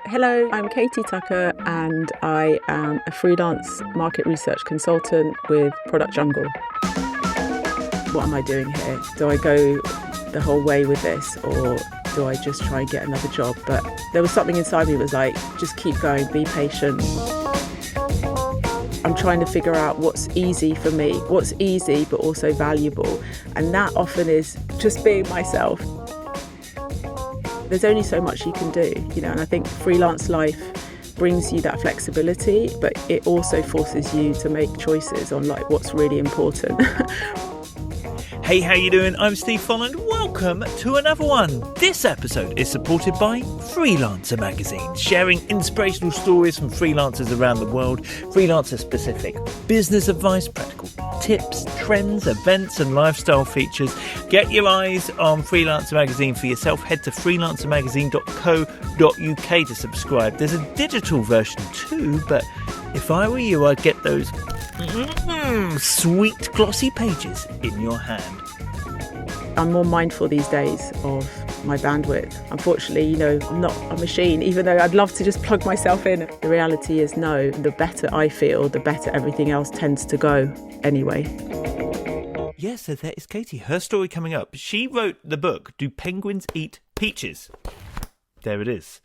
Hello, I'm Katie Tucker and I am a freelance market research consultant with Product Jungle. What am I doing here? Do I go the whole way with this or do I just try and get another job? But there was something inside me that was like, just keep going, be patient. I'm trying to figure out what's easy for me, what's easy but also valuable. And that often is just being myself. There's only so much you can do, and I think freelance life brings you that flexibility, but it also forces you to make choices on like what's really important. Hey, how you doing? I'm Steve Folland. Welcome to another one. This episode is supported by Freelancer magazine, sharing inspirational stories from freelancers around the world, freelancer-specific business advice, practical tips, trends, events and lifestyle features. Get your eyes on Freelancer magazine for yourself. Head to freelancermagazine.co.uk to subscribe. There's a digital version too, but if I were you, I'd get those sweet glossy pages in your hand. I'm more mindful these days of my bandwidth. Unfortunately, I'm not a machine, even though I'd love to just plug myself in. The reality is no, the better I feel, the better everything else tends to go anyway. Yeah, so there is Katie. Her story coming up. She wrote the book, Do Penguins Eat Peaches? There it is.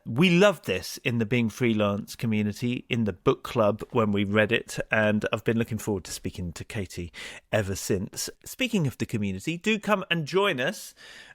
We loved this in the Being Freelance community, in the book club when we read it, and I've been looking forward to speaking to Katie ever since. Speaking of the community, do come and join us.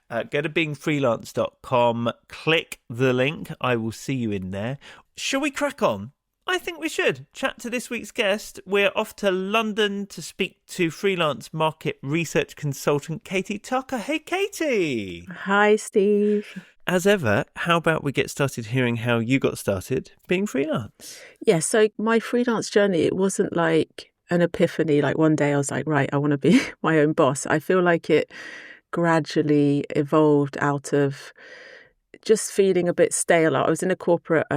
Go to beingfreelance.com, click the link. I will see you in there. Shall we crack on? I think we should chat to this week's guest. We're off to London to speak to freelance market research consultant Katie Tucker. Hey, Katie. Hi, Steve. As ever, how about we get started hearing how you got started being freelance? Yeah, so my freelance journey, it wasn't like an epiphany. Like one day I was like, right, I want to be my own boss. I feel like it gradually evolved out of just feeling a bit stale. I was in a corporate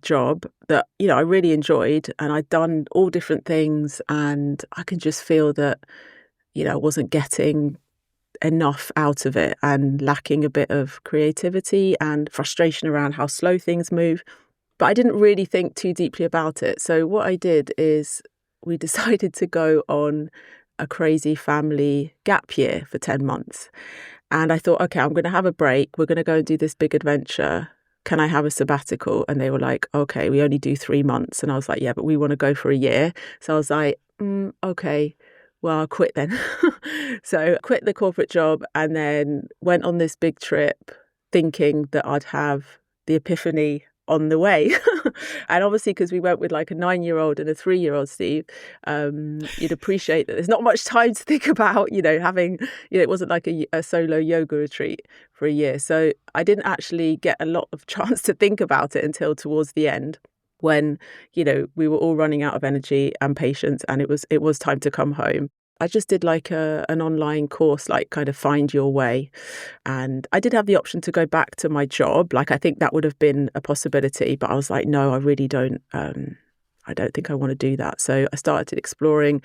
job that, I really enjoyed and I'd done all different things and I could just feel that, I wasn't getting enough out of it and lacking a bit of creativity and frustration around how slow things move. But I didn't really think too deeply about it. So what I did is we decided to go on a crazy family gap year for 10 months. And I thought, okay, I'm going to have a break. We're going to go and do this big adventure. Can I have a sabbatical? And they were like, okay, we only do 3 months. And I was like, yeah, but we want to go for a year. So I was like, okay. Well, I'll quit then. So quit the corporate job and then went on this big trip thinking that I'd have the epiphany on the way. And obviously, because we went with like a 9-year-old and a 3-year-old, Steve, you'd appreciate that there's not much time to think about, having, it wasn't like a solo yoga retreat for a year. So I didn't actually get a lot of chance to think about it until towards the end, when, we were all running out of energy and patience and it was time to come home. I just did like an online course, like kind of find your way. And I did have the option to go back to my job. Like, I think that would have been a possibility, but I was like, no, I really don't. I don't think I want to do that. So I started exploring,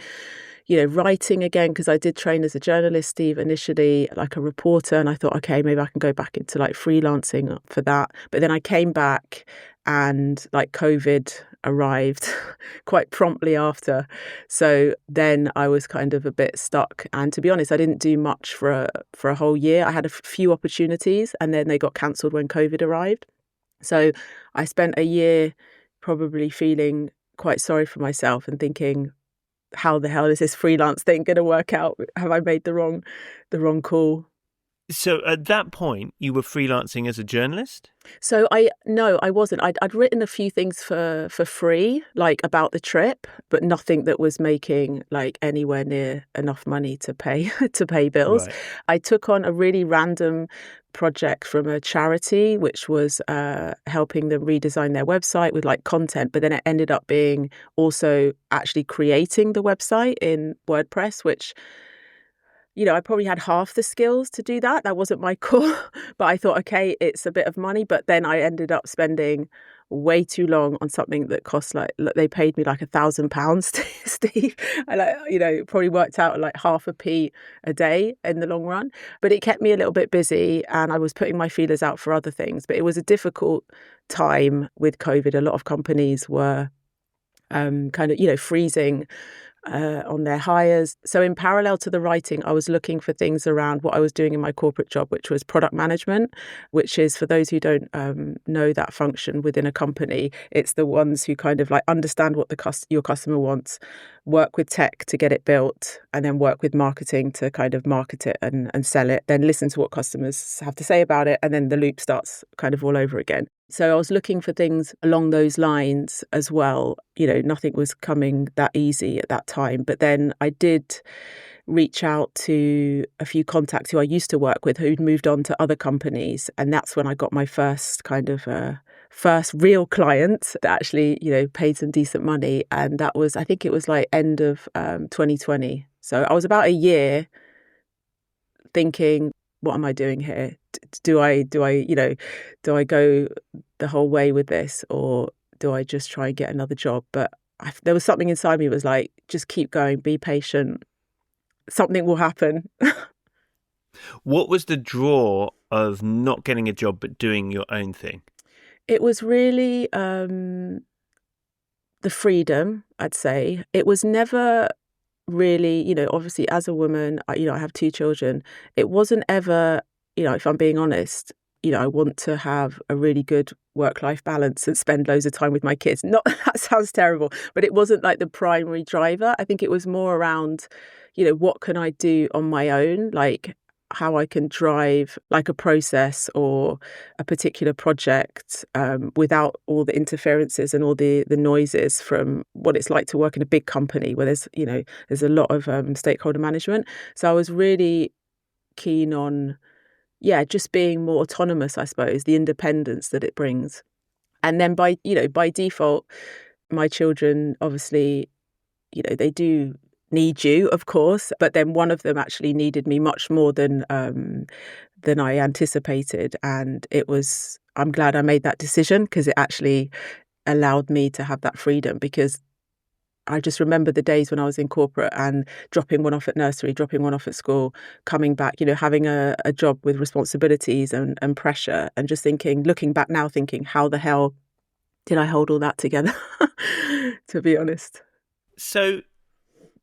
writing again, because I did train as a journalist, Steve, initially, like a reporter. And I thought, okay, maybe I can go back into like freelancing for that. But then I came back and like COVID arrived quite promptly after. So then I was kind of a bit stuck. And to be honest, I didn't do much for a whole year. I had a few opportunities and then they got cancelled when COVID arrived. So I spent a year probably feeling quite sorry for myself and thinking, how the hell is this freelance thing going to work out? Have I made the wrong call? So at that point, you were freelancing as a journalist? So I wasn't. I'd written a few things for free, like about the trip, but nothing that was making like anywhere near enough money to pay bills. Right. I took on a really random project from a charity, which was helping them redesign their website with like content, but then it ended up being also actually creating the website in WordPress, which I probably had half the skills to do that. That wasn't my core, but I thought, okay, it's a bit of money. But then I ended up spending way too long on something that cost they paid me like £1,000, Steve. I probably worked out like half a p a day in the long run. But it kept me a little bit busy, and I was putting my feelers out for other things. But it was a difficult time with COVID. A lot of companies were kind of, freezing on their hires. So in parallel to the writing, I was looking for things around what I was doing in my corporate job, which was product management, which is, for those who don't know that function within a company, it's the ones who kind of like understand what your customer wants, work with tech to get it built, and then work with marketing to kind of market it and sell it, then listen to what customers have to say about it, and then the loop starts kind of all over again. So I was looking for things along those lines as well. Nothing was coming that easy at that time. But then I did reach out to a few contacts who I used to work with who'd moved on to other companies. And that's when I got my first kind of first real client that actually, paid some decent money. And that was, I think it was like end of 2020. So I was about a year thinking, what am I doing here? Do I go the whole way with this, or do I just try and get another job? But there was something inside me that was like, just keep going, be patient. Something will happen. What was the draw of not getting a job but doing your own thing? It was really the freedom, I'd say. It was never really, obviously as a woman, I have 2 children. It wasn't ever, if I'm being honest, I want to have a really good work-life balance and spend loads of time with my kids. Not that sounds terrible, but it wasn't like the primary driver. I think it was more around, what can I do on my own? Like how I can drive like a process or a particular project without all the interferences and all the noises from what it's like to work in a big company where there's a lot of stakeholder management. So I was really keen on, just being more autonomous, I suppose, the independence that it brings. And then by default, my children, obviously, they do need you, of course, but then one of them actually needed me much more than I anticipated. And I'm glad I made that decision, because it actually allowed me to have that freedom, because I just remember the days when I was in corporate and dropping one off at nursery, dropping one off at school, coming back, having a job with responsibilities and pressure, and just looking back now, thinking, how the hell did I hold all that together, to be honest. So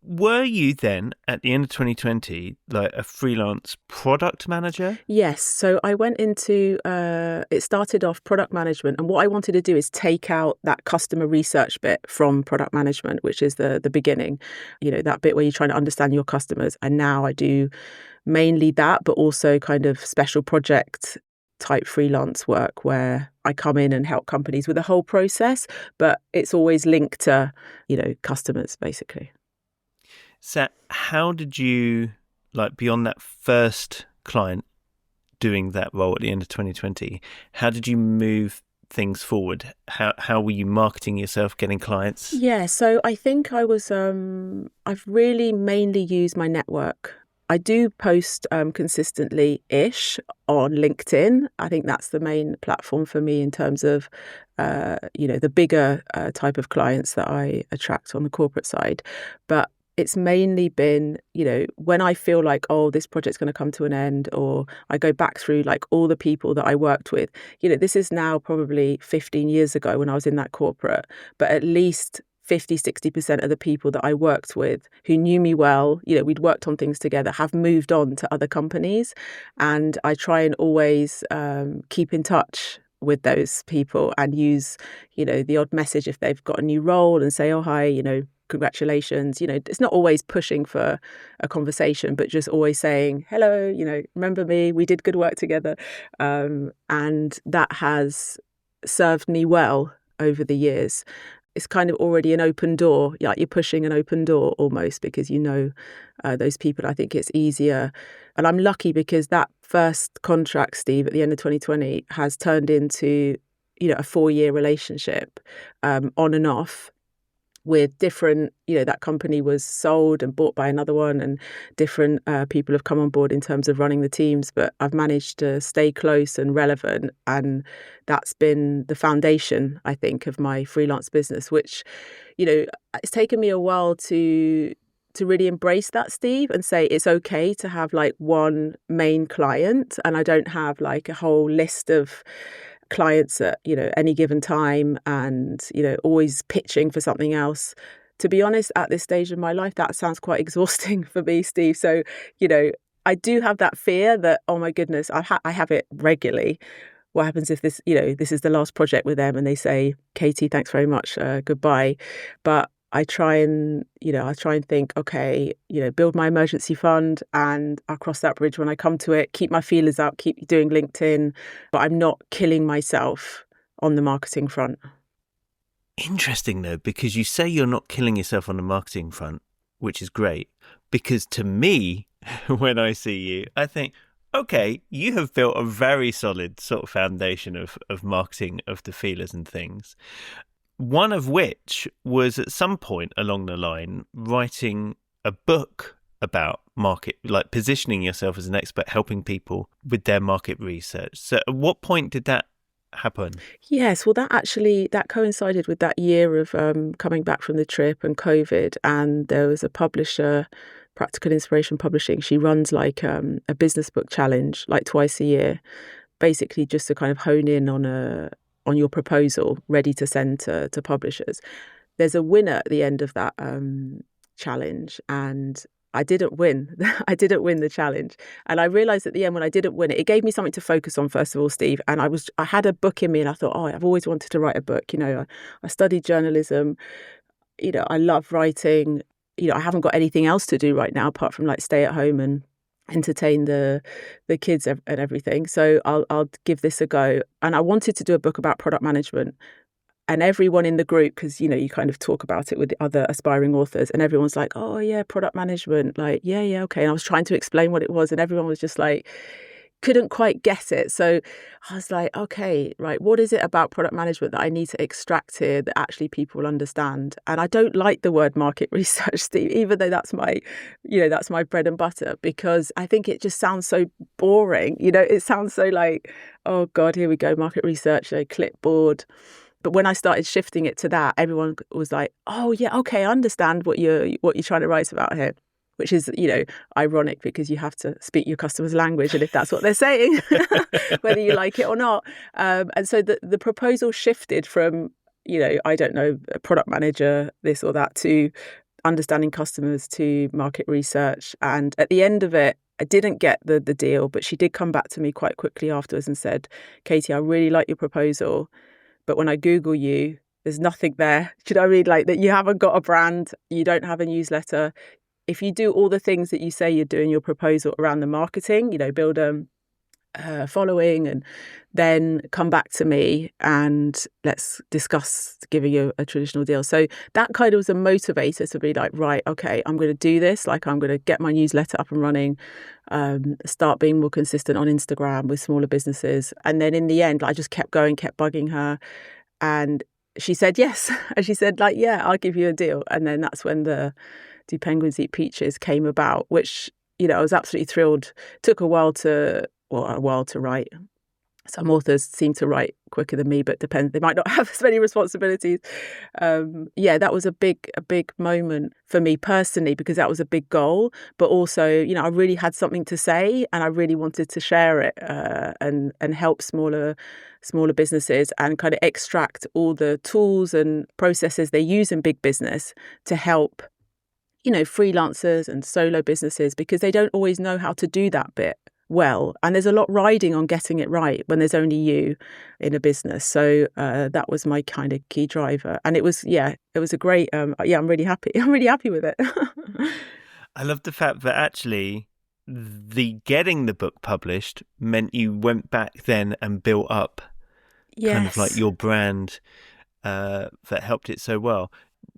were you then, at the end of 2020, like a freelance product manager? Yes. So I went into, it started off product management. And what I wanted to do is take out that customer research bit from product management, which is the beginning, that bit where you're trying to understand your customers. And now I do mainly that, but also kind of special project type freelance work where I come in and help companies with the whole process, but it's always linked to, customers, basically. So how did you, beyond that first client doing that role at the end of 2020, how did you move things forward? How were you marketing yourself, getting clients? Yeah, so I think I've really mainly used my network. I do post consistently-ish on LinkedIn. I think that's the main platform for me in terms of, the bigger type of clients that I attract on the corporate side. But it's mainly been, when I feel like, oh, this project's going to come to an end, or I go back through like all the people that I worked with. This is now probably 15 years ago when I was in that corporate, but at least 50-60% of the people that I worked with who knew me well, we'd worked on things together, have moved on to other companies. And I try and always keep in touch with those people and use, the odd message if they've got a new role, and say, oh, hi, congratulations. It's not always pushing for a conversation, but just always saying, hello, remember me, we did good work together. And that has served me well over the years. It's kind of already an open door, like you're pushing an open door almost, because those people. I think it's easier. And I'm lucky because that first contract, Steve, at the end of 2020 has turned into, a 4-year relationship on and off, with different, that company was sold and bought by another one, and different people have come on board in terms of running the teams. But I've managed to stay close and relevant. And that's been the foundation, I think, of my freelance business, which, it's taken me a while to really embrace that, Steve, and say it's okay to have like one main client. And I don't have like a whole list of clients at any given time, and always pitching for something else. To be honest, at this stage of my life, that sounds quite exhausting for me, Steve. So I do have that fear that, oh my goodness, I have it regularly. What happens if this is the last project with them and they say, Katie, thanks very much, goodbye. But I try and think, okay, build my emergency fund, and I'll cross that bridge when I come to it, keep my feelers out, keep doing LinkedIn, but I'm not killing myself on the marketing front. Interesting, though, because you say you're not killing yourself on the marketing front, which is great, because to me, when I see you, I think, okay, you have built a very solid sort of foundation of marketing of the feelers and things. One of which was at some point along the line writing a book about market, like positioning yourself as an expert, helping people with their market research. So at what point did that happen? Yes, well, that coincided with that year of coming back from the trip and COVID. And there was a publisher, Practical Inspiration Publishing. She runs like a business book challenge like twice a year, basically just to kind of hone in on your proposal ready to send to publishers. There's a winner at the end of that challenge, and I didn't win. I didn't win the challenge. And I realized at the end, when I didn't win it, it gave me something to focus on, first of all, Steve. And I had a book in me, and I thought, I've always wanted to write a book. I studied journalism. I love writing. I haven't got anything else to do right now apart from like stay at home and entertain the kids and everything. So I'll give this a go. And I wanted to do a book about product management. And everyone in the group, because you kind of talk about it with the other aspiring authors, and everyone's like, oh yeah, product management, like yeah, okay. And I was trying to explain what it was, and everyone was just like, couldn't quite get it. So I was like, okay, right, what is it about product management that I need to extract here that actually people will understand? And I don't like the word market research, Steve, even though that's my bread and butter, because I think it just sounds so boring. It sounds so like, oh God, here we go, market research, clipboard. But when I started shifting it to that, everyone was like, oh yeah, okay, I understand what you're trying to write about here. Which is, ironic, because you have to speak your customer's language, and if that's what they're saying, whether you like it or not. And so the proposal shifted from, I don't know, a product manager, this or that, to understanding customers, to market research. And at the end of it, I didn't get the deal, but she did come back to me quite quickly afterwards and said, Katie, I really like your proposal, but when I Google you, there's nothing there. Do you know what I mean? Like that you haven't got a brand, you don't have a newsletter. If you do all the things that you say you're doing your proposal around the marketing, build a following, and then come back to me and let's discuss giving you a traditional deal. So that kind of was a motivator to be like, right, okay, I'm going to do this. Like I'm going to get my newsletter up and running, start being more consistent on Instagram with smaller businesses. And then in the end, I just kept going, kept bugging her. And she said yes. And she said like, yeah, I'll give you a deal. And then that's when the Do Penguins Eat Peaches came about, which, I was absolutely thrilled. Took a while to write. Some authors seem to write quicker than me, but depends. They might not have as many responsibilities. That was a big moment for me personally, because that was a big goal. But also, I really had something to say, and I really wanted to share it and help smaller businesses, and kind of extract all the tools and processes they use in big business to help freelancers and solo businesses, because they don't always know how to do that bit well. And there's a lot riding on getting it right when there's only you in a business. So that was my kind of key driver. And it was a great, I'm really happy. I'm really happy with it. I love the fact that actually the getting the book published meant you went back then and built up kind of like your brand that helped it so well.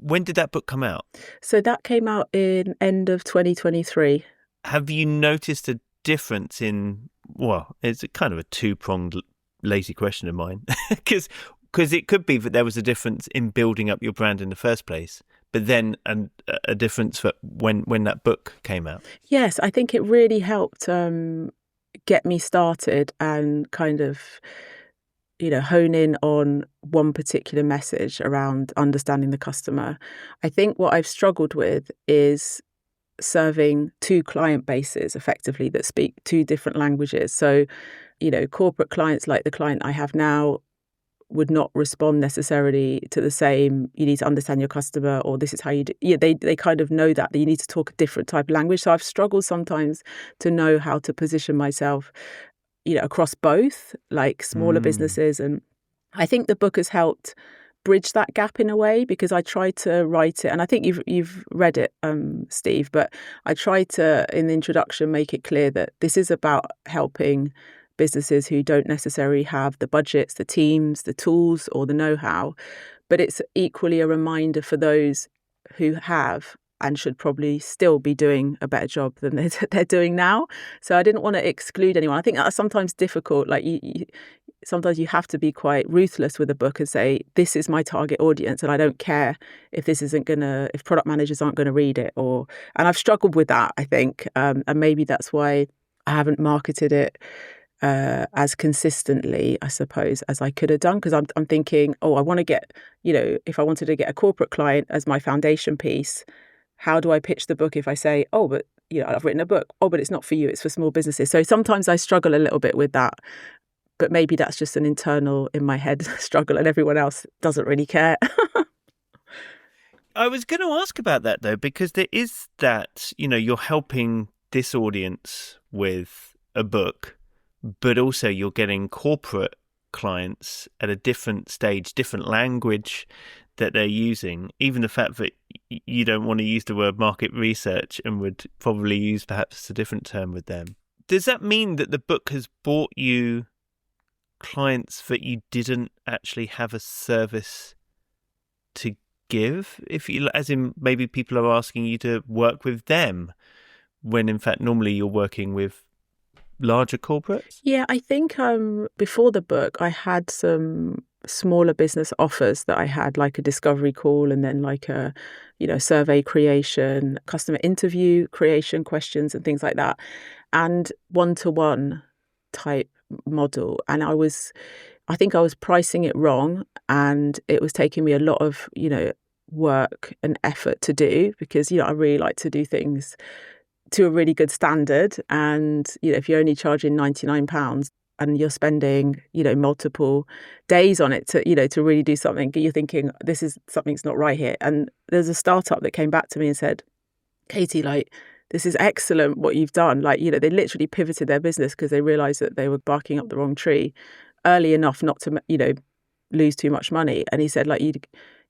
When did that book come out? So that came out in end of 2023. Have you noticed a difference in, well, it's kind of a two-pronged lazy question of mine, because it could be that there was a difference in building up your brand in the first place but then a difference for when that book came out. Yes, I think it really helped get me started and kind of, hone in on one particular message around understanding the customer. I think what I've struggled with is serving two client bases effectively that speak two different languages. So, corporate clients like the client I have now would not respond necessarily to the same, you need to understand your customer, or this is how you do. Yeah, they kind of know that you need to talk a different type of language. So I've struggled sometimes to know how to position myself, across both, like smaller businesses. And I think the book has helped bridge that gap in a way, because I tried to write it, and I think you've read it, Steve, but I tried to, in the introduction, make it clear that this is about helping businesses who don't necessarily have the budgets, the teams, the tools, or the know-how, but it's equally a reminder for those who have and should probably still be doing a better job than they're doing now. So I didn't want to exclude anyone. I think that's sometimes difficult. Like sometimes you have to be quite ruthless with a book and say, this is my target audience, and I don't care if if product managers aren't going to read it. And I've struggled with that, I think. And maybe that's why I haven't marketed it as consistently, I suppose, as I could have done, because I'm thinking, I want to get, if I wanted to get a corporate client as my foundation piece, how do I pitch the book if I say, but I've written a book, but it's not for you, it's for small businesses. So sometimes I struggle a little bit with that, but maybe that's just an internal in my head struggle, and everyone else doesn't really care. I was going to ask about that though, because there is that, you're helping this audience with a book, but also you're getting corporate clients at a different stage, different language that they're using. Even the fact that you don't want to use the word market research and would probably use perhaps a different term with them. Does that mean that the book has brought you clients that you didn't actually have a service to give? As in maybe people are asking you to work with them when in fact normally you're working with larger corporates? Yeah, I think before the book, I had some smaller business offers that I had, like a discovery call, and then like a, survey creation, customer interview creation, questions and things like that, and one-to-one type model. And I think I was pricing it wrong, and it was taking me a lot of, work and effort to do, because, I really like to do things to a really good standard. And, if you're only charging £99 and you're spending, multiple days on it to really do something, you're thinking, something's not right here. And there's a startup that came back to me and said, Katie, this is excellent what you've done. They literally pivoted their business because they realized that they were barking up the wrong tree early enough not to, lose too much money. And he said,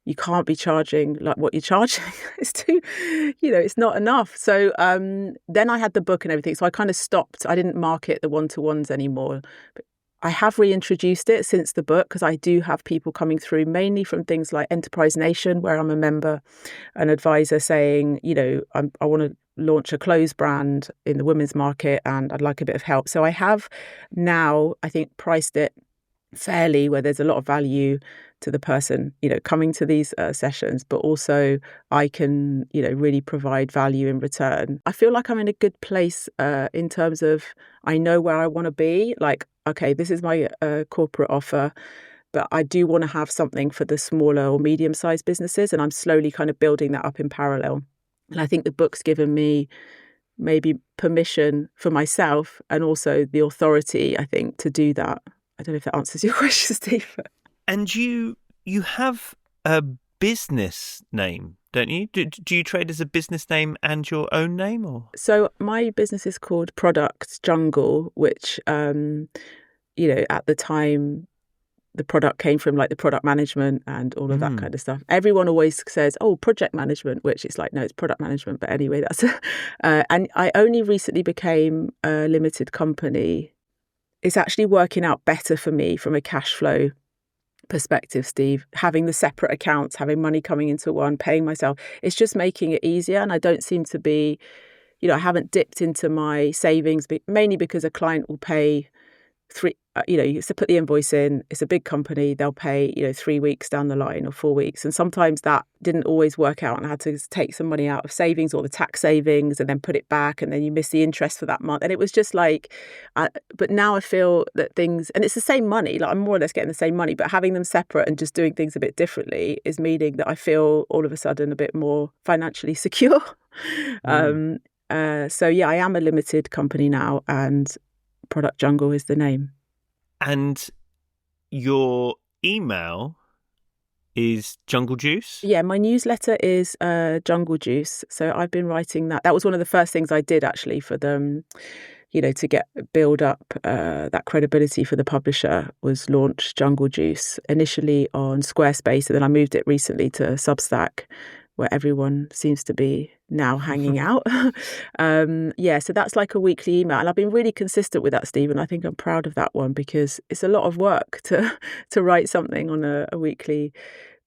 you can't be charging like what you're charging. It's too, it's not enough. So then I had the book and everything. So I kind of stopped. I didn't market the one-to-ones anymore. But I have reintroduced it since the book, because I do have people coming through, mainly from things like Enterprise Nation, where I'm a member, an advisor, saying, I want to launch a clothes brand in the women's market and I'd like a bit of help. So I have now, I think, priced it fairly, where there's a lot of value to the person, coming to these sessions, but also I can, really provide value in return. I feel like I'm in a good place in terms of, I know where I want to be. Like, okay, this is my corporate offer, but I do want to have something for the smaller or medium-sized businesses, and I'm slowly kind of building that up in parallel. And I think the book's given me maybe permission for myself, and also the authority, I think, to do that. I don't know if that answers your question, Steve. And you have a business name, don't you? Do you trade as a business name and your own name, or? So my business is called Product Jungle, which, at the time, the product came from like the product management and all of that kind of stuff. Everyone always says, project management, which is like, no, it's product management. But anyway, that's and I only recently became a limited company. It's actually working out better for me from a cash flow perspective, Steve, having the separate accounts, having money coming into one, paying myself. It's just making it easier. And I don't seem to be, I haven't dipped into my savings, mainly because a client will pay you put the invoice in, it's a big company, they'll pay, 3 weeks down the line or 4 weeks. And sometimes that didn't always work out and I had to take some money out of savings or the tax savings and then put it back. And then you miss the interest for that month. And it was just like, but now I feel that things, and it's the same money, like I'm more or less getting the same money, but having them separate and just doing things a bit differently is meaning that I feel all of a sudden a bit more financially secure. So yeah, I am a limited company now and Product Jungle is the name. And your email is Jungle Juice? Yeah, my newsletter is Jungle Juice. So I've been writing that. That was one of the first things I did actually for them, to build up that credibility for the publisher, was launch Jungle Juice initially on Squarespace. And then I moved it recently to Substack, where everyone seems to be now hanging out. So that's like a weekly email. And I've been really consistent with that, Stephen. I think I'm proud of that one because it's a lot of work to write something on a weekly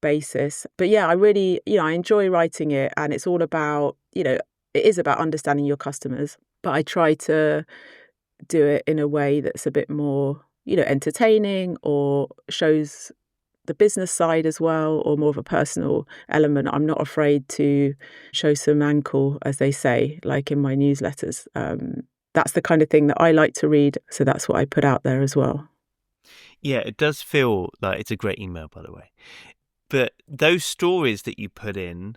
basis. But yeah, I really, I enjoy writing it. And it's all about, it is about understanding your customers. But I try to do it in a way that's a bit more, entertaining or shows the business side as well, or more of a personal element. I'm not afraid to show some ankle, as they say, like in my newsletters. That's the kind of thing that I like to read. So that's what I put out there as well. Yeah, it does feel like it's a great email, by the way. But those stories that you put in,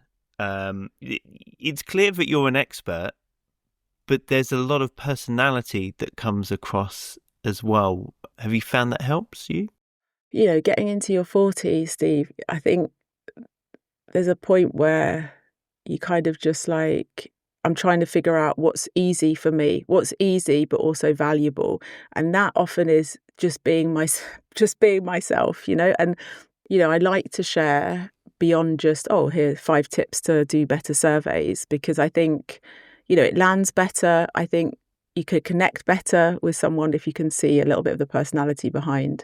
it's clear that you're an expert, but there's a lot of personality that comes across as well. Have you found that helps you? Getting into your 40s, Steve, I think there's a point where you kind of just like, I'm trying to figure out what's easy for me, what's easy but also valuable. And that often is just being myself, and, I like to share beyond just, here's 5 tips to do better surveys, because I think, it lands better. I think you could connect better with someone if you can see a little bit of the personality behind.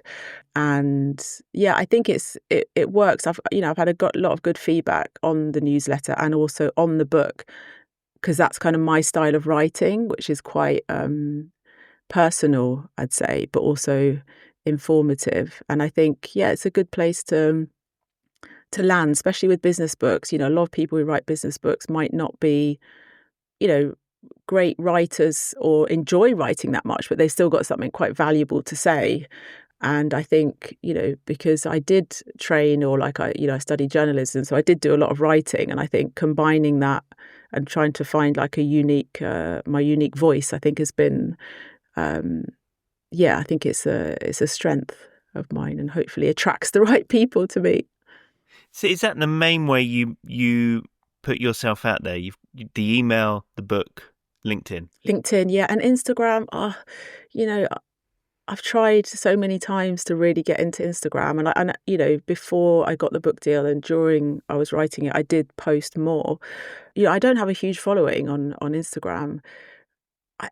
And yeah, I think it works. I've had a lot of good feedback on the newsletter and also on the book, because that's kind of my style of writing, which is quite personal, I'd say, but also informative. And I think, yeah, it's a good place to land, especially with business books. A lot of people who write business books might not be, great writers or enjoy writing that much, but they've still got something quite valuable to say. And I think, because I did train, or like I studied journalism, so I did do a lot of writing. And I think combining that and trying to find like my unique voice, I think has been, I think it's a strength of mine, and hopefully attracts the right people to me. So is that the main way you put yourself out there? The email, the book, LinkedIn, yeah, and Instagram. I've tried so many times to really get into Instagram, and before I got the book deal and during I was writing it, I did post more. I don't have a huge following on Instagram.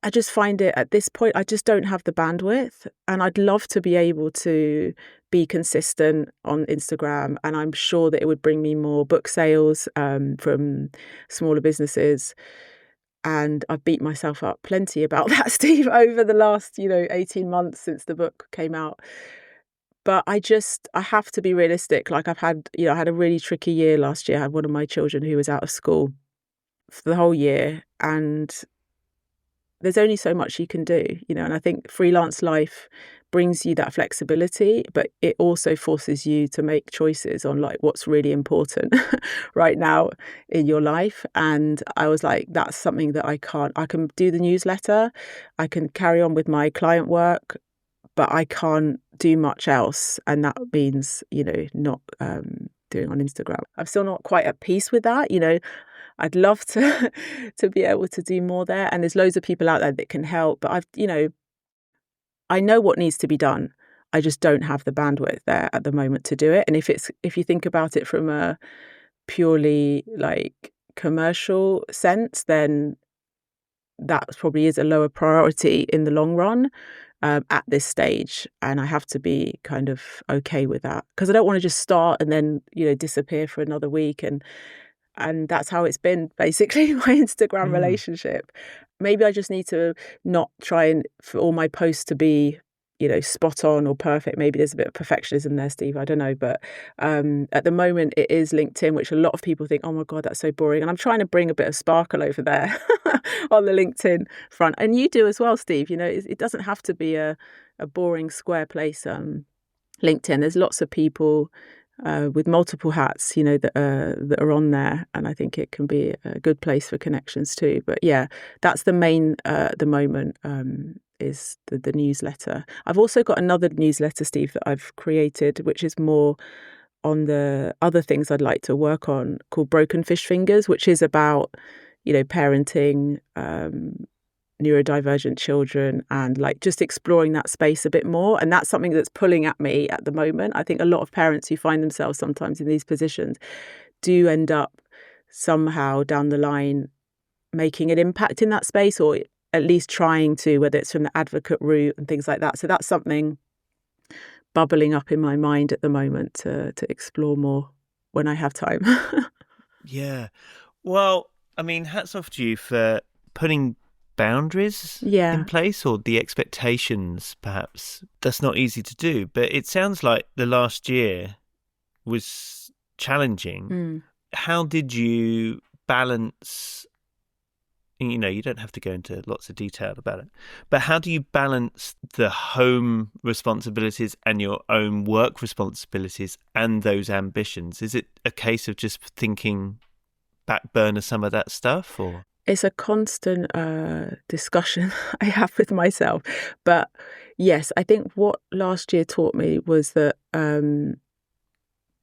I just find it at this point, I just don't have the bandwidth, and I'd love to be able to be consistent on Instagram. And I'm sure that it would bring me more book sales from smaller businesses. And I've beat myself up plenty about that, Steve, over the last, 18 months since the book came out. But I have to be realistic. Like I had a really tricky year last year. I had one of my children who was out of school for the whole year. And there's only so much you can do, and I think freelance life brings you that flexibility, but it also forces you to make choices on like what's really important right now in your life. And I was like, that's something that I can do the newsletter, I can carry on with my client work, but I can't do much else. And that means, not doing on Instagram. I'm still not quite at peace with that, I'd love to be able to do more there. And there's loads of people out there that can help. But I know what needs to be done. I just don't have the bandwidth there at the moment to do it. And if you think about it from a purely like commercial sense, then that probably is a lower priority in the long run at this stage. And I have to be kind of okay with that, because I don't want to just start and then, disappear for another week. And that's how it's been, basically, my Instagram relationship. Maybe I just need to not try and for all my posts to be spot on or perfect. Maybe there's a bit of perfectionism there, Steve. I don't know. But at the moment, it is LinkedIn, which a lot of people think, oh my God, that's so boring. And I'm trying to bring a bit of sparkle over there on the LinkedIn front. And you do as well, Steve. It doesn't have to be a boring square place. LinkedIn, there's lots of people with multiple hats, that are on there, and I think it can be a good place for connections too. But yeah, that's the main at the moment, is the newsletter. I've also got another newsletter, Steve, that I've created, which is more on the other things I'd like to work on, called Broken Fish Fingers, which is about parenting, neurodivergent children, and like just exploring that space a bit more. And that's something that's pulling at me at the moment. I think a lot of parents who find themselves sometimes in these positions do end up somehow down the line making an impact in that space, or at least trying to, whether it's from the advocate route and things like that. So that's something bubbling up in my mind at the moment to explore more when I have time. Yeah. Well, I mean, hats off to you for putting boundaries in place, or the expectations, perhaps. That's not easy to do, but it sounds like the last year was challenging. How did you balance, you don't have to go into lots of detail about it, but how do you balance the home responsibilities and your own work responsibilities and those ambitions? Is it a case of just thinking back burner some of that stuff, or? It's a constant discussion I have with myself. But yes, I think what last year taught me was that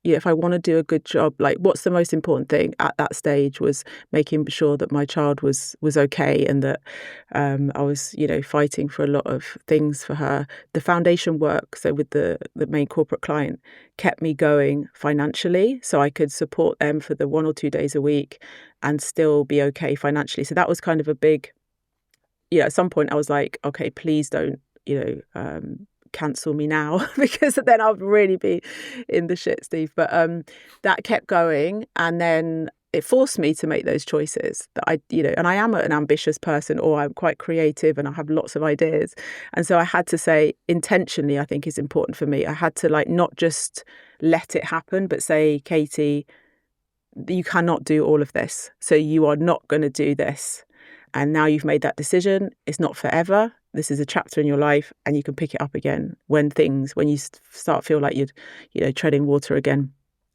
if I want to do a good job, like what's the most important thing at that stage was making sure that my child was okay, and that I was, fighting for a lot of things for her. The foundation work, so with the main corporate client, kept me going financially, so I could support them for the 1 or 2 days a week and still be okay financially. So that was kind of a big, at some point I was like, okay, please don't, cancel me now, because then I'll really be in the shit, Steve. But that kept going, and then it forced me to make those choices that and I am an ambitious person, or I'm quite creative and I have lots of ideas. And so I had to say, intentionally, I think is important for me. I had to not just let it happen, but say, Katie, you cannot do all of this. So you are not going to do this. And now you've made that decision. It's not forever. This is a chapter in your life, and you can pick it up again when you start feel like you're treading water again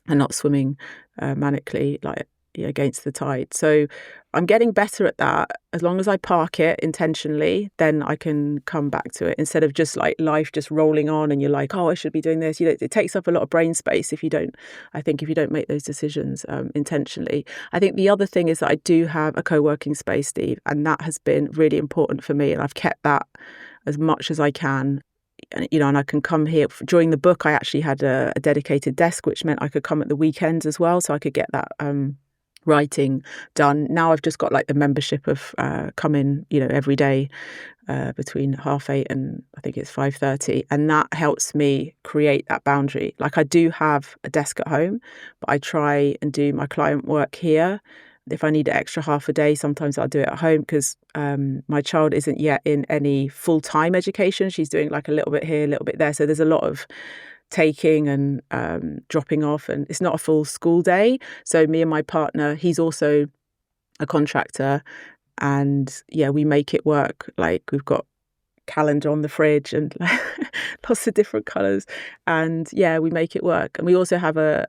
and not swimming manically against the tide. So I'm getting better at that. As long as I park it intentionally, then I can come back to it, instead of just life just rolling on and you're like, oh, I should be doing this. It takes up a lot of brain space if you don't make those decisions intentionally. I think the other thing is that I do have a co-working space, Steve, and that has been really important for me, and I've kept that as much as I can. And I can come here. During the book, I actually had a dedicated desk, which meant I could come at the weekends as well, so I could get that writing done. Now I've just got the membership of come in, every day between 8:30 and I think it's 5:30, and that helps me create that boundary. I do have a desk at home, but I try and do my client work here. If I need an extra half a day, sometimes I'll do it at home, because my child isn't yet in any full-time education. She's doing a little bit here, a little bit there. So there's a lot of taking and dropping off, and it's not a full school day. So me and my partner, he's also a contractor, and we make it work. We've got calendar on the fridge and lots of different colours, and we make it work. And we also have a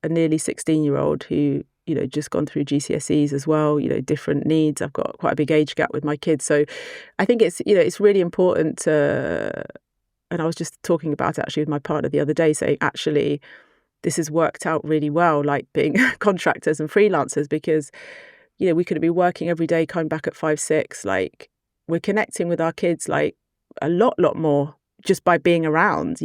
nearly 16-year-old who just gone through GCSEs as well, different needs. I've got quite a big age gap with my kids. So I think it's really important to, and I was just talking about it actually with my partner the other day, saying actually this has worked out really well, being contractors and freelancers, because, we could be working every day, coming back at 5, 6, we're connecting with our kids a lot more just by being around.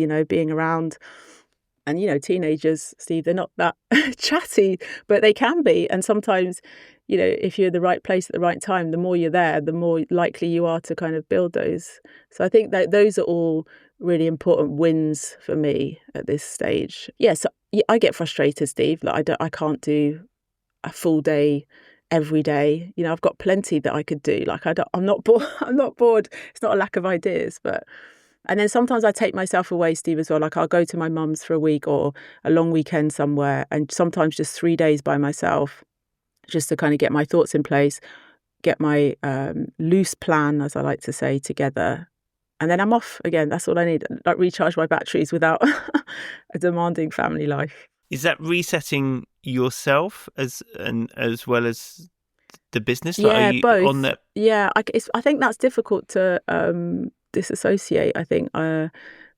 And, teenagers, Steve, they're not that chatty, but they can be. And sometimes, if you're in the right place at the right time, the more you're there, the more likely you are to kind of build those. So I think that those are all really important wins for me at this stage. Yes, I get frustrated, Steve. I can't do a full day every day. I've got plenty that I could do. I'm not bored. I'm not bored. It's not a lack of ideas, but And then sometimes I take myself away, Steve, as well. Like I'll go to my mum's for a week or a long weekend somewhere, and sometimes just 3 days by myself, just to kind of get my thoughts in place, get my loose plan, as I like to say, together. And then I'm off again. That's all I need. Like recharge my batteries without a demanding family life. Is that resetting yourself as well as the business? Like, Yeah, are you both. on that? Yeah, I think that's difficult to disassociate. I think,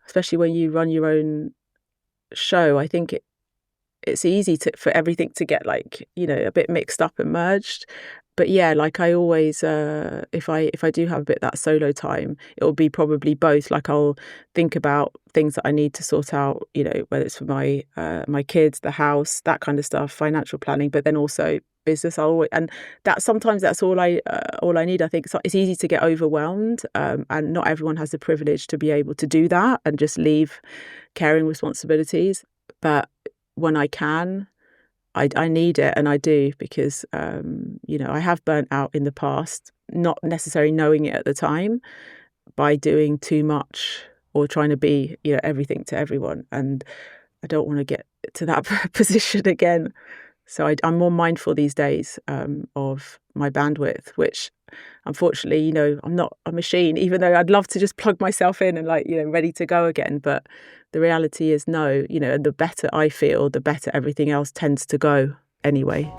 especially when you run your own show, I think it's easy for everything to get like, a bit mixed up and merged. But yeah, like I always, if I do have a bit of that solo time, it will be probably both. Like I'll think about things that I need to sort out, whether it's for my kids, the house, that kind of stuff, financial planning, but then also business. And that sometimes that's all I need. I think it's easy to get overwhelmed, and not everyone has the privilege to be able to do that and just leave caring responsibilities. But when I can, I need it, and I do, because I have burnt out in the past, not necessarily knowing it at the time, by doing too much or trying to be everything to everyone, and I don't want to get to that position again. So I'm more mindful these days of my bandwidth, which unfortunately, I'm not a machine, even though I'd love to just plug myself in and ready to go again. But the reality is no, and the better I feel, the better everything else tends to go anyway.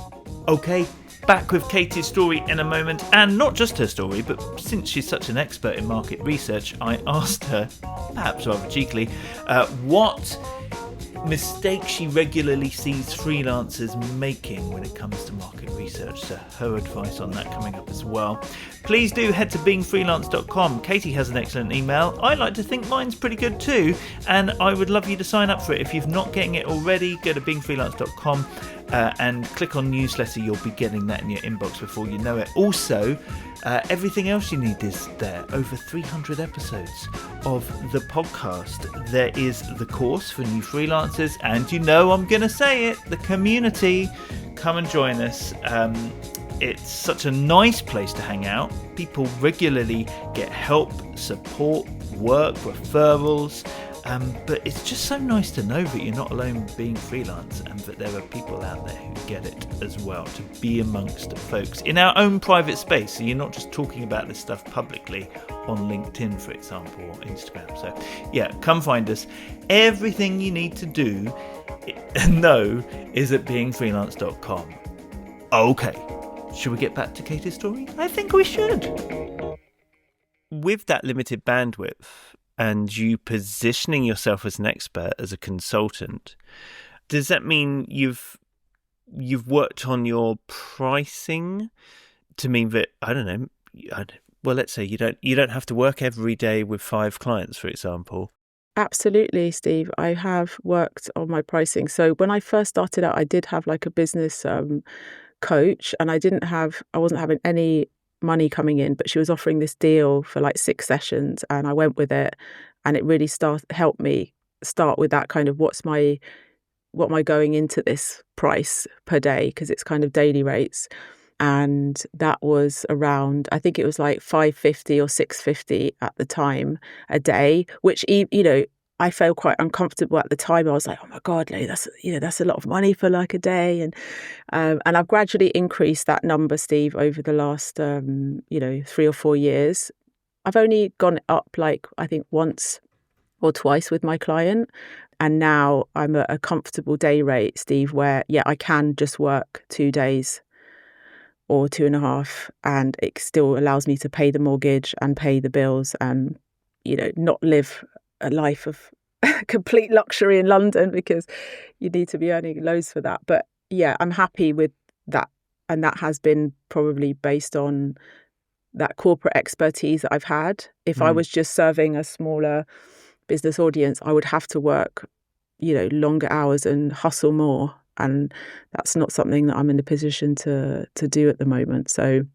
Okay, back with Katie's story in a moment, and not just her story, but since she's such an expert in market research, I asked her, perhaps rather cheekily, what mistake she regularly sees freelancers making when it comes to market research. So her advice on that coming up as well. Please do head to beingfreelance.com. Katie has an excellent email. I like to think mine's pretty good too, and I would love you to sign up for it. If you're not getting it already, go to beingfreelance.com and click on newsletter. You'll be getting that in your inbox before you know it. Also, everything else you need is there. Over 300 episodes of the podcast. There is the course for new freelancers, and I'm going to say it, the community. Come and join us. It's such a nice place to hang out. People regularly get help, support, work, referrals. But it's just so nice to know that you're not alone being freelance, and that there are people out there who get it as well, to be amongst folks in our own private space. So you're not just talking about this stuff publicly on LinkedIn, for example, or Instagram. So yeah, come find us. Everything you need to do know is at beingfreelance.com. Okay, should we get back to Katie's story? I think we should. With that limited bandwidth, and you positioning yourself as an expert, as a consultant, does that mean you've worked on your pricing to mean that, I don't know, well, let's say you don't have to work every day with 5 clients, for example? Absolutely, Steve. I have worked on my pricing. So when I first started out, I did have like a business coach, and I wasn't having any money coming in, but she was offering this deal for like 6 sessions, and I went with it, and it really helped me start with that kind of what am I going into this price per day, because it's kind of daily rates. And that was around, I think it was like $550 or $650 at the time a day, which I felt quite uncomfortable at the time. I was like, oh my God, that's a lot of money for like a day. And I've gradually increased that number, Steve, over the last 3 or 4 years. I've only gone up like I think once or twice with my client, and now I'm at a comfortable day rate, Steve, where I can just work 2 days or 2.5, and it still allows me to pay the mortgage and pay the bills, and not live a life of complete luxury in London, because you need to be earning loads for that. But I'm happy with that, and that has been probably based on that corporate expertise that I've had. If I was just serving a smaller business audience, I would have to work longer hours and hustle more, and that's not something that I'm in a position to do at the moment. So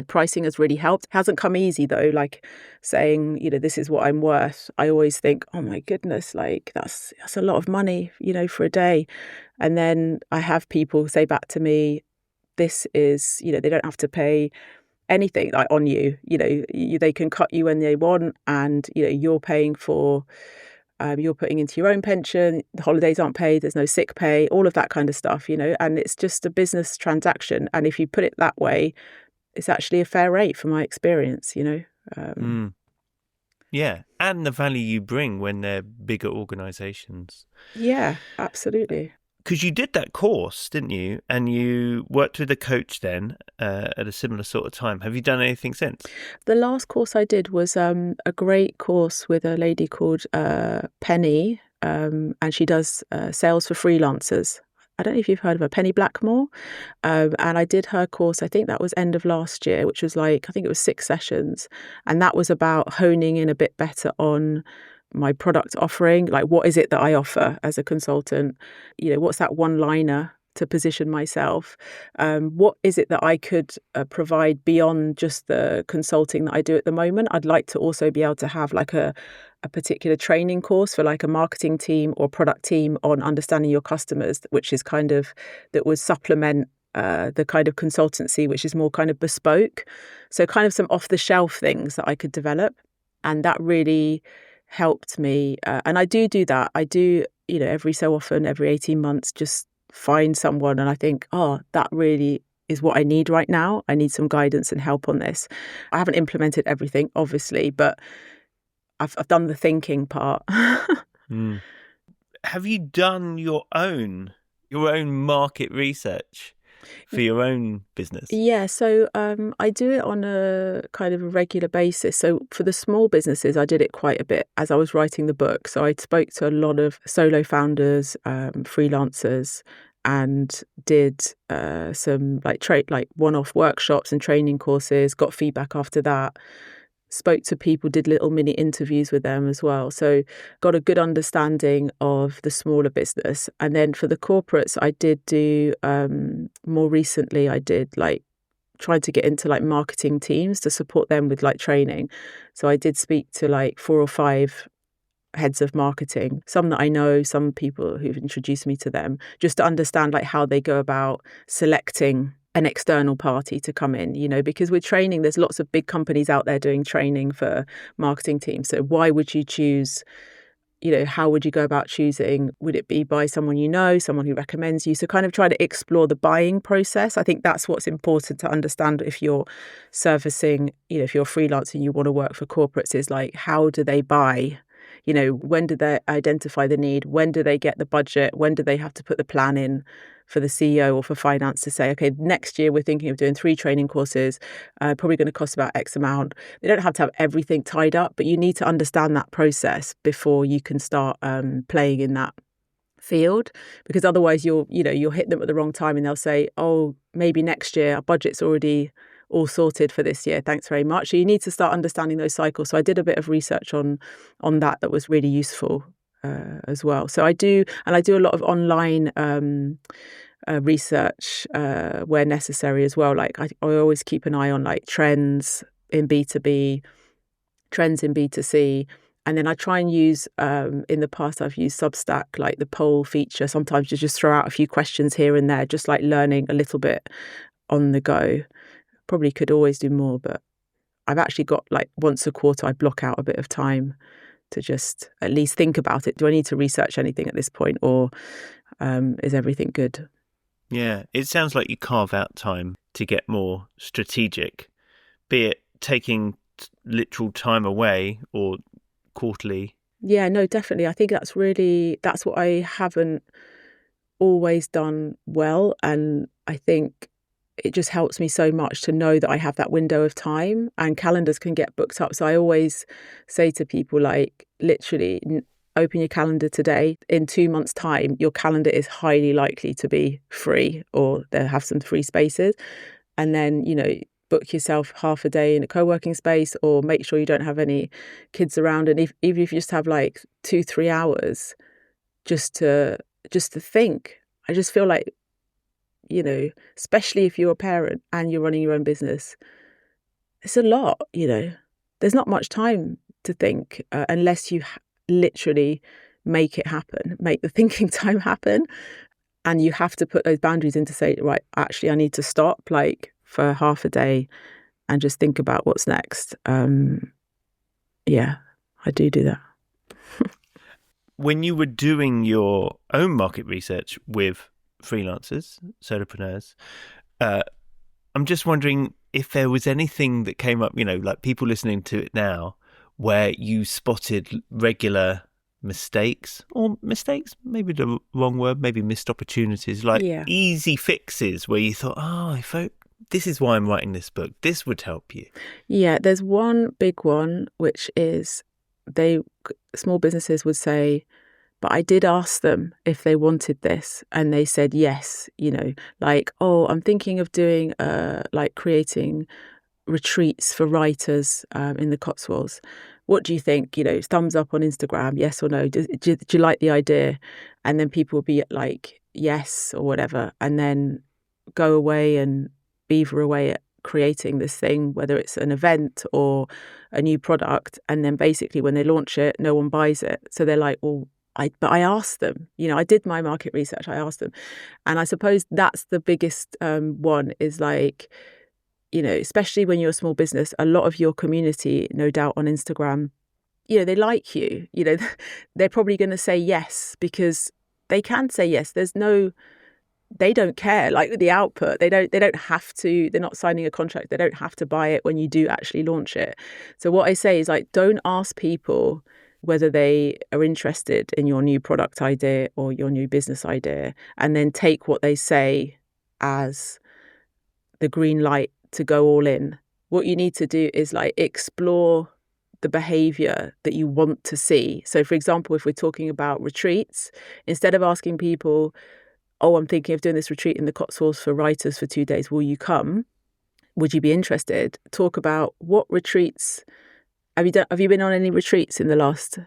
pricing has really helped. It hasn't come easy though, like saying, this is what I'm worth. I always think, oh my goodness, like that's a lot of money, for a day. And then I have people say back to me, this is, they don't have to pay anything like on you. They can cut you when they want, and you're paying for. You're putting into your own pension. The holidays aren't paid. There's no sick pay. All of that kind of stuff. And it's just a business transaction. And if you put it that way, it's actually a fair rate from my experience. Yeah, and the value you bring when they're bigger organisations. Yeah, absolutely. Because you did that course, didn't you? And you worked with a coach then at a similar sort of time. Have you done anything since? The last course I did was a great course with a lady called Penny, and she does sales for freelancers. I don't know if you've heard of her, Penny Blackmore. And I did her course, I think that was end of last year, which was I think it was 6 sessions. And that was about honing in a bit better on my product offering. Like, what is it that I offer as a consultant? What's that one-liner to position myself? What is it that I could provide beyond just the consulting that I do at the moment? I'd like to also be able to have like a particular training course for like a marketing team or product team on understanding your customers, which is that would supplement the kind of consultancy, which is more kind of bespoke. So kind of some off-the-shelf things that I could develop. And that really helped me. And I do that. I do, every so often, every 18 months, just find someone and I think, that really is what I need right now. I need some guidance and help on this. I haven't implemented everything, obviously, but I've done the thinking part. Have you done your own market research for your own business? Yeah, so I do it on a kind of a regular basis. So for the small businesses, I did it quite a bit as I was writing the book. So I spoke to a lot of solo founders, freelancers, and did some like one-off workshops and training courses, got feedback after that. Spoke to people, did little mini interviews with them as well. So got a good understanding of the smaller business. And then for the corporates, I did do, more recently, I did tried to get into like marketing teams to support them with like training. So I did speak to like 4 or 5 heads of marketing, some that I know, some people who've introduced me to them, just to understand like how they go about selecting an external party to come in, because with training, there's lots of big companies out there doing training for marketing teams. So why would you choose, how would you go about choosing? Would it be by someone someone who recommends you? So kind of try to explore the buying process. I think that's what's important to understand if you're servicing, if you're freelancing, you want to work for corporates, is like, how do they buy? When do they identify the need? When do they get the budget? When do they have to put the plan in for the CEO or for finance to say, okay, next year we're thinking of doing 3 training courses, probably going to cost about X amount. They don't have to have everything tied up, but you need to understand that process before you can start playing in that field, because otherwise you'll hit them at the wrong time and they'll say, oh, maybe next year, our budget's already all sorted for this year, thanks very much. So you need to start understanding those cycles. So I did a bit of research on that was really useful as well. So I do a lot of online research where necessary as well. Like I always keep an eye on like trends in B2B, trends in B2C. And then I try and use, in the past, I've used Substack, like the poll feature, sometimes to just throw out a few questions here and there, just like learning a little bit on the go. Probably could always do more, but I've actually got like once a quarter, I block out a bit of time to just at least think about it. Do I need to research anything at this point, or is everything good? Yeah, it sounds like you carve out time to get more strategic, be it taking literal time away or quarterly. Yeah, no, definitely. I think that's what I haven't always done well. And I think it just helps me so much to know that I have that window of time, and calendars can get booked up. So I always say to people, like, literally open your calendar today. In 2 months' time, your calendar is highly likely to be free, or they'll have some free spaces. And then, book yourself half a day in a co-working space, or make sure you don't have any kids around. And even if you just have like 2-3 hours just to think, I just feel like, especially if you're a parent and you're running your own business, it's a lot, there's not much time to think unless you literally make it happen, make the thinking time happen. And you have to put those boundaries in to say, right, actually, I need to stop like for half a day and just think about what's next. Yeah, I do that. When you were doing your own market research with freelancers, solopreneurs, I'm just wondering if there was anything that came up, like people listening to it now, where you spotted regular mistakes, maybe the wrong word, maybe missed opportunities, like easy fixes where you thought, this is why I'm writing this book. This would help you. Yeah, there's one big one, which is small businesses would say, but I did ask them if they wanted this, and they said yes, like, oh, I'm thinking of doing, creating retreats for writers in the Cotswolds. What do you think? Thumbs up on Instagram, yes or no? Do you like the idea? And then people will be like, yes, or whatever, and then go away and beaver away at creating this thing, whether it's an event or a new product. And then basically when they launch it, no one buys it. So they're like, well, but I asked them, I did my market research, I asked them. And I suppose that's the biggest one is like, especially when you're a small business, a lot of your community, no doubt on Instagram, they like you, they're probably going to say yes because they can say yes. They don't care, like the output. They don't have to, they're not signing a contract. They don't have to buy it when you do actually launch it. So what I say is like, don't ask people whether they are interested in your new product idea or your new business idea, and then take what they say as the green light to go all in. What you need to do is like explore the behavior that you want to see. So for example, if we're talking about retreats, instead of asking people, oh, I'm thinking of doing this retreat in the Cotswolds for writers for 2 days, will you come? Would you be interested? Talk about what retreats have you been on any retreats in the last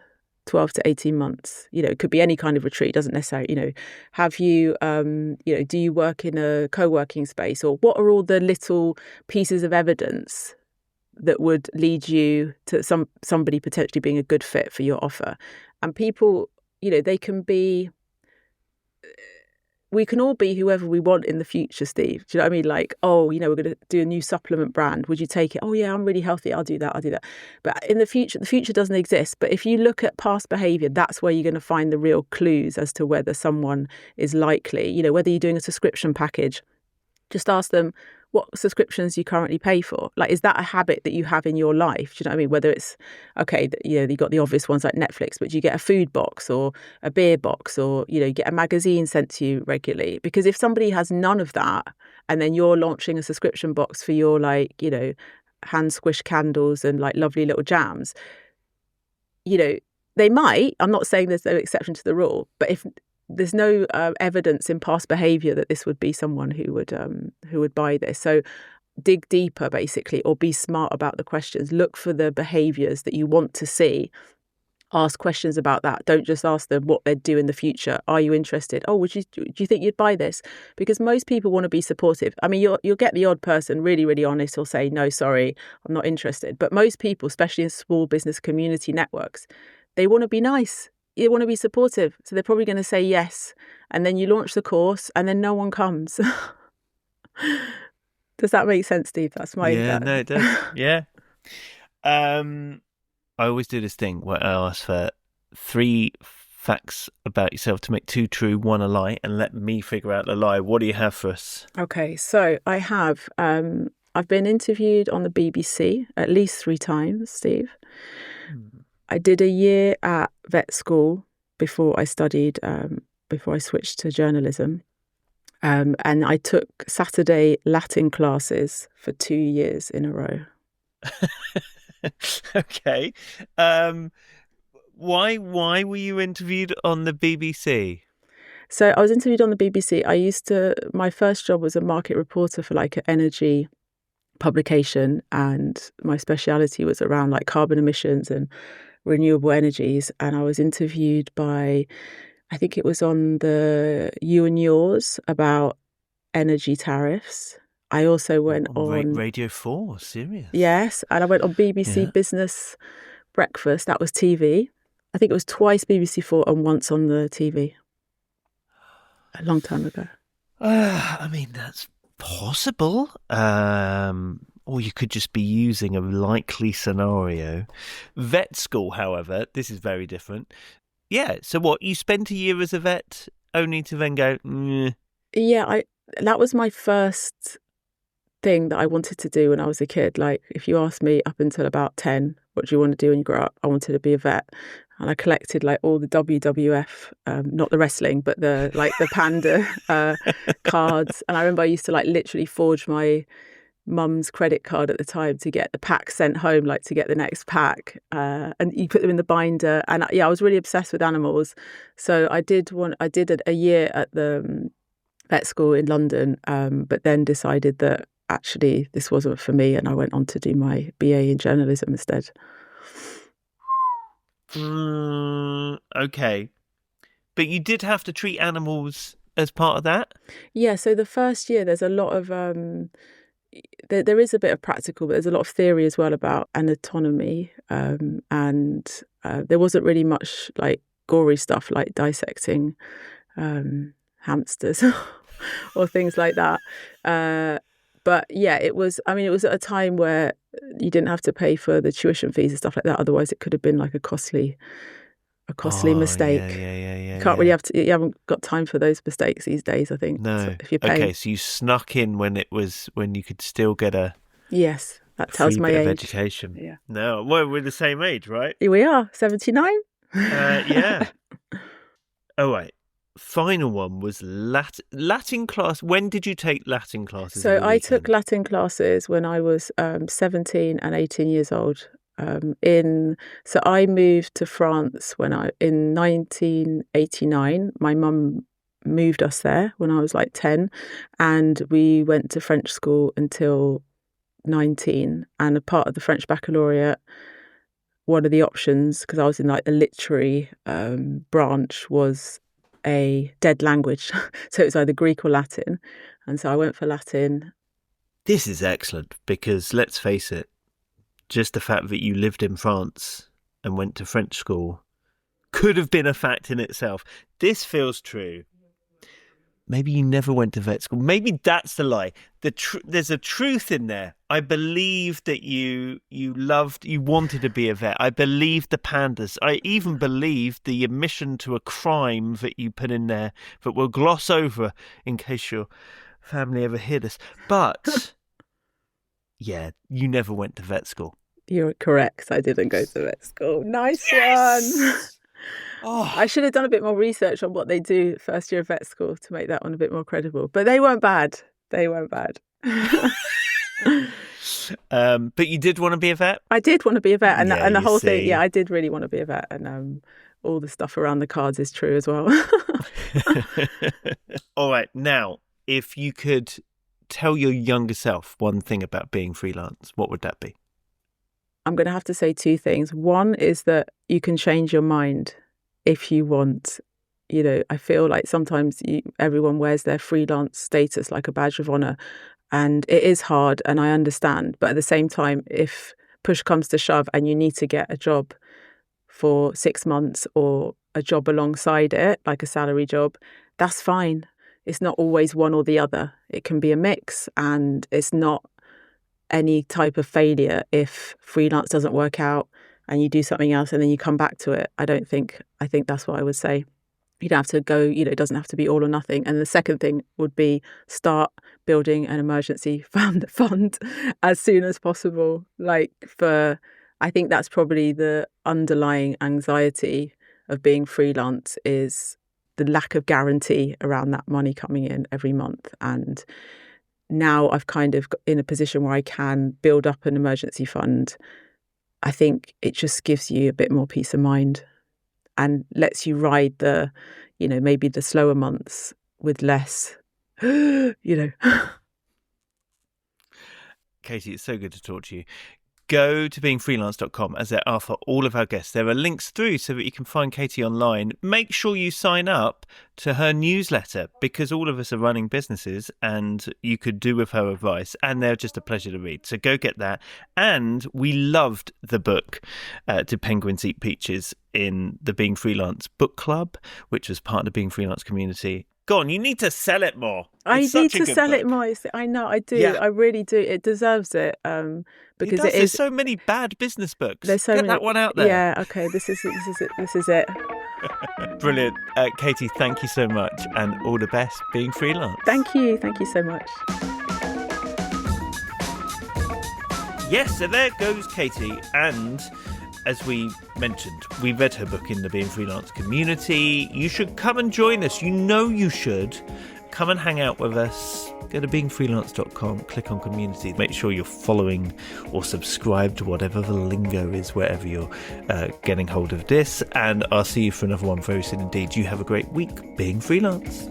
12 to 18 months? It could be any kind of retreat, doesn't necessarily, have you, do you work in a co-working space, or what are all the little pieces of evidence that would lead you to somebody potentially being a good fit for your offer? And people, they can be, we can all be whoever we want in the future, Steve. Do you know what I mean? Like, oh, we're going to do a new supplement brand. Would you take it? Oh, yeah, I'm really healthy. I'll do that. But in the future doesn't exist. But if you look at past behavior, that's where you're going to find the real clues as to whether someone is likely, whether you're doing a subscription package. Just ask them what subscriptions you currently pay for. Like, is that a habit that you have in your life? Do you know what I mean? Whether it's, okay, you got the obvious ones like Netflix, but you get a food box or a beer box, or, you get a magazine sent to you regularly. Because if somebody has none of that, and then you're launching a subscription box for your, like, hand squish candles and like lovely little jams, they might, I'm not saying there's no exception to the rule, but if there's no evidence in past behavior that this would be someone who would buy this. So dig deeper, basically, or be smart about the questions. Look for the behaviors that you want to see. Ask questions about that. Don't just ask them what they'd do in the future. Are you interested? Oh, do you think you'd buy this? Because most people want to be supportive. I mean, you'll get the odd person really, really honest will say, no, sorry, I'm not interested. But most people, especially in small business community networks, they want to be nice. You want to be supportive. So they're probably going to say yes. And then you launch the course and then no one comes. Does that make sense, Steve? That's my... Yeah, no, it does. Yeah. I always do this thing where I ask for 3 facts about yourself to make 2 true, 1 a lie, and let me figure out the lie. What do you have for us? Okay, so I have... I've been interviewed on the BBC at least 3 times, Steve. I did a year at vet school before I studied, before I switched to journalism. And I took Saturday Latin classes for 2 years in a row. Okay. Why were you interviewed on the BBC? So I was interviewed on the BBC. My first job was a market reporter for like an energy publication, and my speciality was around like carbon emissions and renewable energies. And I was interviewed by, I think it was on the You and Yours about energy tariffs. I also went on Radio 4, serious? Yes, and I went on BBC Business Breakfast. That was TV. I think it was twice BBC 4 and once on the TV. A long time ago. I mean, that's possible. or you could just be using a likely scenario. Vet school, however, this is very different. Yeah, so what, you spent a year as a vet only to then go, Yeah, that was my first thing that I wanted to do when I was a kid. Like, if you asked me up until about 10, what do you want to do when you grow up? I wanted to be a vet. And I collected like all the WWF, not the wrestling, but the panda cards. And I remember I used to like literally forge my mum's credit card at the time to get the pack sent home, like to get the next pack. And you put them in the binder. And yeah, I was really obsessed with animals. So I did a year at the vet school in London, but then decided that actually this wasn't for me, and I went on to do my BA in journalism instead. Okay. But you did have to treat animals as part of that? Yeah, so the first year there's a lot of there is a bit of practical, but there's a lot of theory as well about anatomy, and there wasn't really much like gory stuff like dissecting hamsters or things like that. But yeah, it was at a time where you didn't have to pay for the tuition fees and stuff like that. Otherwise, it could have been like a costly mistake. Yeah. You can't really you haven't got time for those mistakes these days, I think. No. So if you're paying. Okay, so you snuck in when you could still get a Yes, that tells my bit age. Of education. Yeah. No, well, we're the same age, right? Here we are, 79. Yeah. All right. Final one was Latin class. When did you take Latin classes? So I took Latin classes when I was 17 and 18 years old. So I moved to France in 1989. My mum moved us there when I was like 10, and we went to French school until 19. And a part of the French baccalaureate, one of the options, because I was in like the literary branch, was a dead language. So it was either Greek or Latin. And so I went for Latin. This is excellent because, let's face it, just the fact that you lived in France and went to French school could have been a fact in itself. This feels true. Maybe you never went to vet school. Maybe that's the lie. There's a truth in there. I believe that you wanted to be a vet. I believe the pandas. I even believe the admission to a crime that you put in there that we'll gloss over in case your family ever hear this. But yeah, you never went to vet school. You're correct. I didn't go to vet school. Nice one. Oh. I should have done a bit more research on what they do first year of vet school to make that one a bit more credible. But they weren't bad. But you did want to be a vet? I did want to be a vet. And the whole thing, yeah, I did really want to be a vet. And all the stuff around the cards is true as well. All right. Now, if you could tell your younger self one thing about being freelance, what would that be? I'm going to have to say two things. One is that you can change your mind if you want. You know, I feel like sometimes everyone wears their freelance status like a badge of honor, and it is hard, and I understand. But at the same time, if push comes to shove and you need to get a job for 6 months or a job alongside it, like a salary job, that's fine. It's not always one or the other. It can be a mix, and it's not any type of failure if freelance doesn't work out and you do something else and then you come back to it. I think that's what I would say. You don't have to go, it doesn't have to be all or nothing. And the second thing would be start building an emergency fund as soon as possible. I think that's probably the underlying anxiety of being freelance, is the lack of guarantee around that money coming in every month. And now I've kind of got in a position where I can build up an emergency fund. I think it just gives you a bit more peace of mind and lets you ride the, maybe the slower months with less, Katie, it's so good to talk to you. Go to beingfreelance.com, as there are for all of our guests. There are links through so that you can find Katie online. Make sure you sign up to her newsletter, because all of us are running businesses and you could do with her advice, and they're just a pleasure to read. So go get that. And we loved the book, Do Penguins Eat Peaches, in the Being Freelance book club, which was part of the Being Freelance community. Go on, you need to sell it more. I It's need such a to good sell book. it more. I know, I do. Yeah. I really do. It deserves it. It Because does. it There's is. so many bad business books. There's so Get many. that one out there. Yeah. Okay. This is it. This is it. Brilliant. Katie, thank you so much, and all the best being freelance. Thank you. Thank you so much. Yes, so there goes Katie. And as we mentioned, we read her book in the Being Freelance community. You should come and join us. You know you should. Come and hang out with us. Go to beingfreelance.com, click on community. Make sure you're following or subscribed to whatever the lingo is, wherever you're getting hold of this. And I'll see you for another one very soon indeed. You have a great week being freelance.